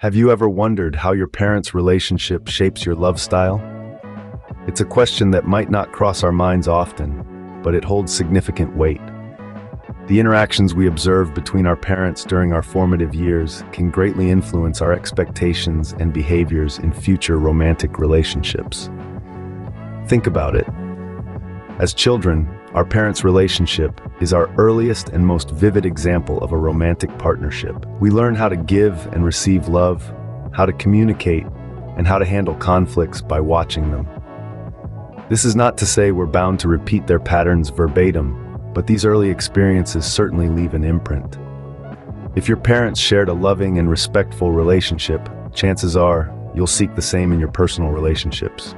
Have you ever wondered how your parents' relationship shapes your love style? It's a question that might not cross our minds often, but it holds significant weight. The interactions we observe between our parents during our formative years can greatly influence our expectations and behaviors in future romantic relationships. Think about it. As children, our parents' relationship is our earliest and most vivid example of a romantic partnership. We learn how to give and receive love, how to communicate, and how to handle conflicts by watching them. This is not to say we're bound to repeat their patterns verbatim, but these early experiences certainly leave an imprint. If your parents shared a loving and respectful relationship, chances are you'll seek the same in your personal relationships.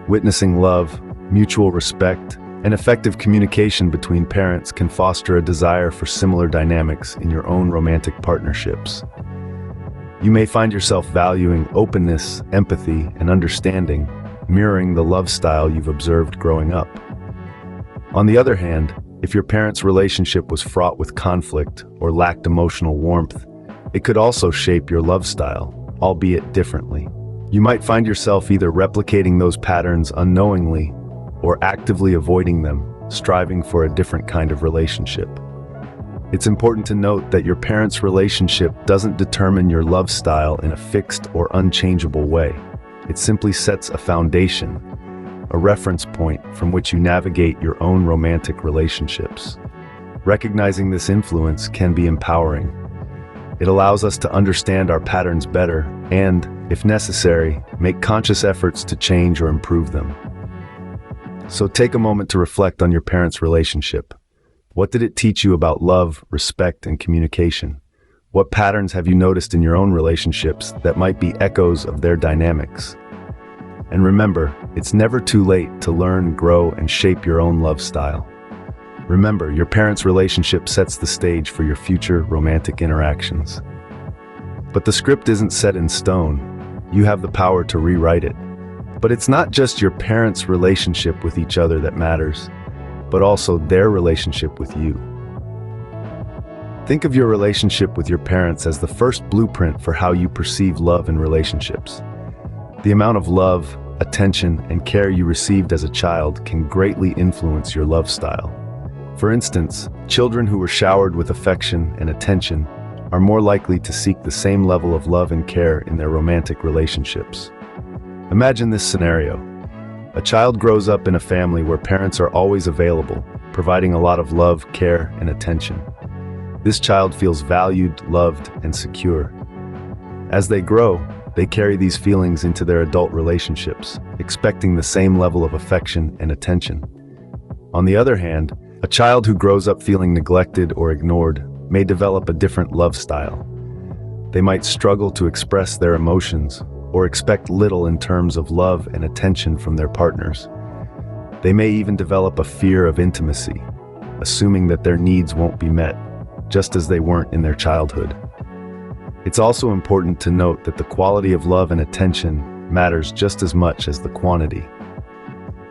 Witnessing love, mutual respect, and effective communication between parents can foster a desire for similar dynamics in your own romantic partnerships. You may find yourself valuing openness, empathy, and understanding, mirroring the love style you've observed growing up. On the other hand, if your parents' relationship was fraught with conflict or lacked emotional warmth, it could also shape your love style, albeit differently. You might find yourself either replicating those patterns unknowingly or actively avoiding them, striving for a different kind of relationship. It's important to note that your parents' relationship doesn't determine your love style in a fixed or unchangeable way. It simply sets a foundation, a reference point from which you navigate your own romantic relationships. Recognizing this influence can be empowering. It allows us to understand our patterns better and, if necessary, make conscious efforts to change or improve them. So take a moment to reflect on your parents' relationship. What did it teach you about love, respect, and communication? What patterns have you noticed in your own relationships that might be echoes of their dynamics? And remember, it's never too late to learn, grow, and shape your own love style. Remember, your parents' relationship sets the stage for your future romantic interactions. But the script isn't set in stone. You have the power to rewrite it. But it's not just your parents' relationship with each other that matters, but also their relationship with you. Think of your relationship with your parents as the first blueprint for how you perceive love in relationships. The amount of love, attention, and care you received as a child can greatly influence your love style. For instance, children who were showered with affection and attention are more likely to seek the same level of love and care in their romantic relationships. Imagine this scenario. A child grows up in a family where parents are always available, providing a lot of love, care, and attention. This child feels valued, loved, and secure. As they grow, they carry these feelings into their adult relationships, expecting the same level of affection and attention. On the other hand, a child who grows up feeling neglected or ignored may develop a different love style. They might struggle to express their emotions or expect little in terms of love and attention from their partners. They may even develop a fear of intimacy, assuming that their needs won't be met, just as they weren't in their childhood. It's also important to note that the quality of love and attention matters just as much as the quantity.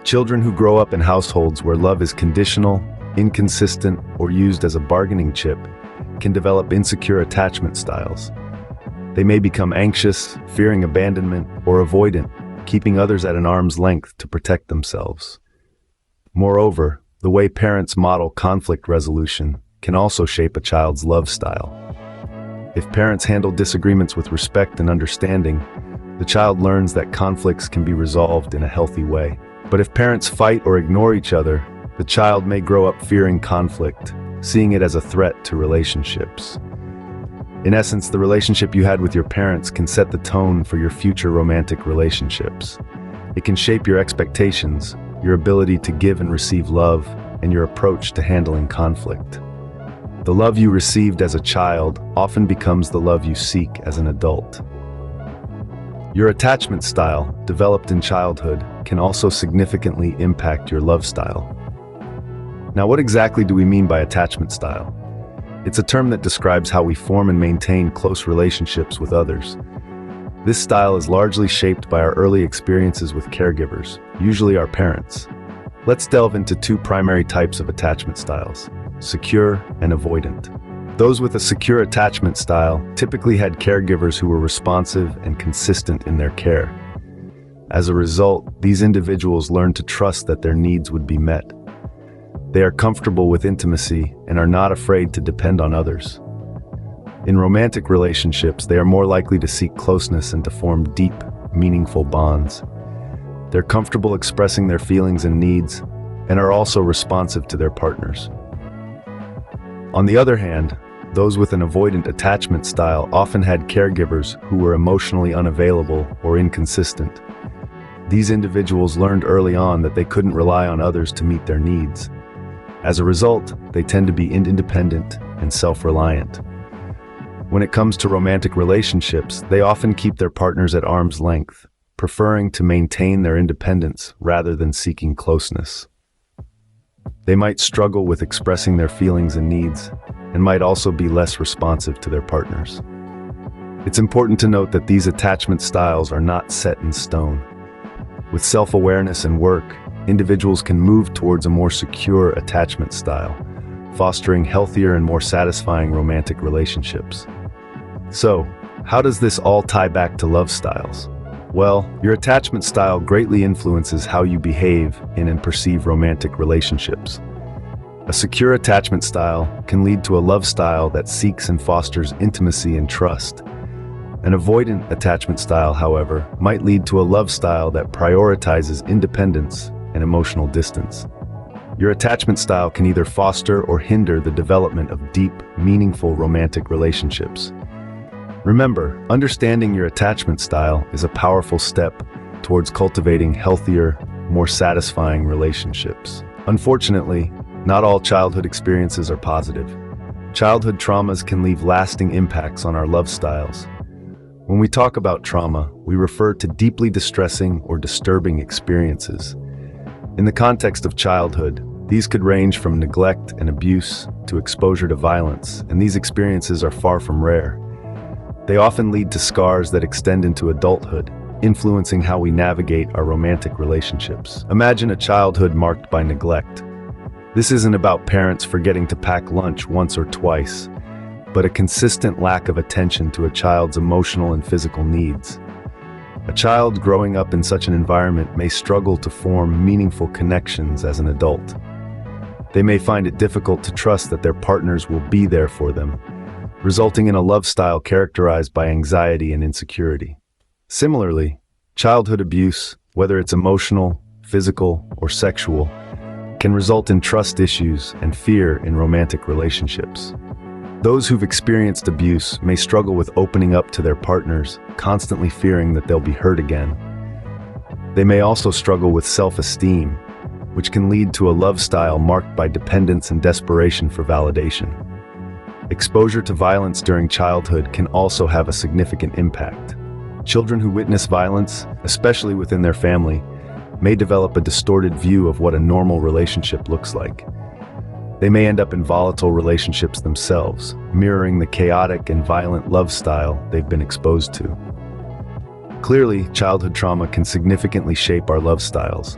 Children who grow up in households where love is conditional, inconsistent, or used as a bargaining chip can develop insecure attachment styles. They may become anxious, fearing abandonment, or avoidant, keeping others at an arm's length to protect themselves. Moreover, the way parents model conflict resolution can also shape a child's love style. If parents handle disagreements with respect and understanding, the child learns that conflicts can be resolved in a healthy way. But if parents fight or ignore each other, the child may grow up fearing conflict, seeing it as a threat to relationships. In essence, the relationship you had with your parents can set the tone for your future romantic relationships. It can shape your expectations, your ability to give and receive love, and your approach to handling conflict. The love you received as a child often becomes the love you seek as an adult. Your attachment style, developed in childhood, can also significantly impact your love style. Now, what exactly do we mean by attachment style? It's a term that describes how we form and maintain close relationships with others. This style is largely shaped by our early experiences with caregivers, usually our parents. Let's delve into two primary types of attachment styles: secure and avoidant. Those with a secure attachment style typically had caregivers who were responsive and consistent in their care. As a result, these individuals learned to trust that their needs would be met. They are comfortable with intimacy and are not afraid to depend on others. In romantic relationships, they are more likely to seek closeness and to form deep, meaningful bonds. They're comfortable expressing their feelings and needs and are also responsive to their partners. On the other hand, those with an avoidant attachment style often had caregivers who were emotionally unavailable or inconsistent. These individuals learned early on that they couldn't rely on others to meet their needs. As a result, they tend to be independent and self-reliant. When it comes to romantic relationships, they often keep their partners at arm's length, preferring to maintain their independence rather than seeking closeness. They might struggle with expressing their feelings and needs, and might also be less responsive to their partners. It's important to note that these attachment styles are not set in stone. With self-awareness and work, individuals can move towards a more secure attachment style, fostering healthier and more satisfying romantic relationships. So, how does this all tie back to love styles? Well, your attachment style greatly influences how you behave in and perceive romantic relationships. A secure attachment style can lead to a love style that seeks and fosters intimacy and trust. An avoidant attachment style, however, might lead to a love style that prioritizes independence and emotional distance. Your attachment style can either foster or hinder the development of deep, meaningful romantic relationships. Remember, understanding your attachment style is a powerful step towards cultivating healthier, more satisfying relationships. Unfortunately, not all childhood experiences are positive. Childhood traumas can leave lasting impacts on our love styles. When we talk about trauma, we refer to deeply distressing or disturbing experiences. In the context of childhood, these could range from neglect and abuse to exposure to violence, and these experiences are far from rare. They often lead to scars that extend into adulthood, influencing how we navigate our romantic relationships. Imagine a childhood marked by neglect. This isn't about parents forgetting to pack lunch once or twice, but a consistent lack of attention to a child's emotional and physical needs. A child growing up in such an environment may struggle to form meaningful connections as an adult. They may find it difficult to trust that their partners will be there for them, resulting in a love style characterized by anxiety and insecurity. Similarly, childhood abuse, whether it's emotional, physical, or sexual, can result in trust issues and fear in romantic relationships. Those who've experienced abuse may struggle with opening up to their partners, constantly fearing that they'll be hurt again. They may also struggle with self-esteem, which can lead to a love style marked by dependence and desperation for validation. Exposure to violence during childhood can also have a significant impact. Children who witness violence, especially within their family, may develop a distorted view of what a normal relationship looks like. They may end up in volatile relationships themselves, mirroring the chaotic and violent love style they've been exposed to. Clearly, childhood trauma can significantly shape our love styles,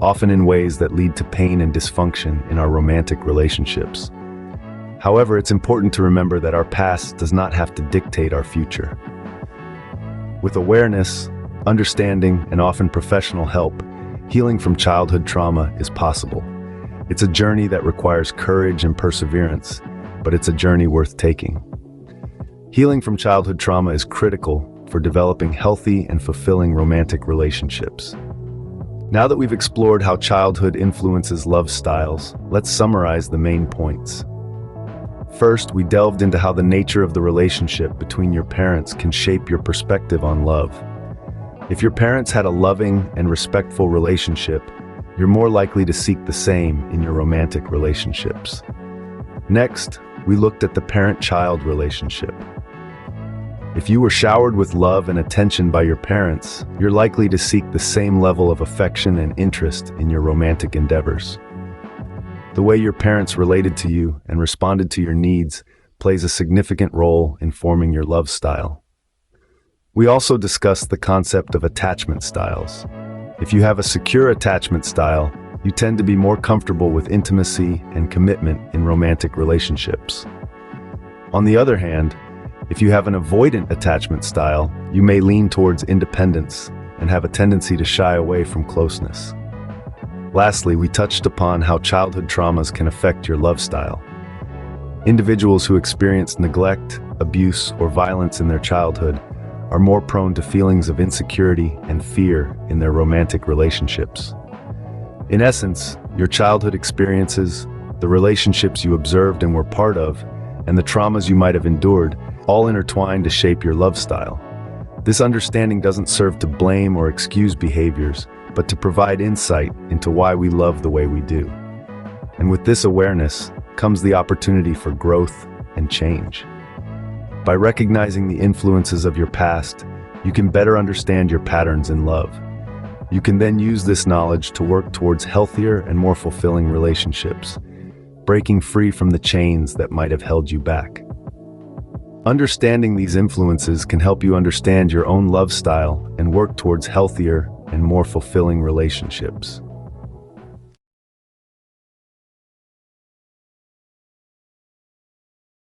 often in ways that lead to pain and dysfunction in our romantic relationships. However, it's important to remember that our past does not have to dictate our future. With awareness, understanding, and often professional help, healing from childhood trauma is possible. It's a journey that requires courage and perseverance, but it's a journey worth taking. Healing from childhood trauma is critical for developing healthy and fulfilling romantic relationships. Now that we've explored how childhood influences love styles, let's summarize the main points. First, we delved into how the nature of the relationship between your parents can shape your perspective on love. If your parents had a loving and respectful relationship, you're more likely to seek the same in your romantic relationships. Next, we looked at the parent-child relationship. If you were showered with love and attention by your parents, you're likely to seek the same level of affection and interest in your romantic endeavors. The way your parents related to you and responded to your needs plays a significant role in forming your love style. We also discussed the concept of attachment styles. If you have a secure attachment style, you tend to be more comfortable with intimacy and commitment in romantic relationships. On the other hand, if you have an avoidant attachment style, you may lean towards independence and have a tendency to shy away from closeness. Lastly, we touched upon how childhood traumas can affect your love style. Individuals who experience neglect, abuse, or violence in their childhood are more prone to feelings of insecurity and fear in their romantic relationships. In essence, your childhood experiences, the relationships you observed and were part of, and the traumas you might have endured, all intertwine to shape your love style. This understanding doesn't serve to blame or excuse behaviors, but to provide insight into why we love the way we do. And with this awareness comes the opportunity for growth and change. By recognizing the influences of your past, you can better understand your patterns in love. You can then use this knowledge to work towards healthier and more fulfilling relationships, breaking free from the chains that might have held you back. Understanding these influences can help you understand your own love style and work towards healthier and more fulfilling relationships.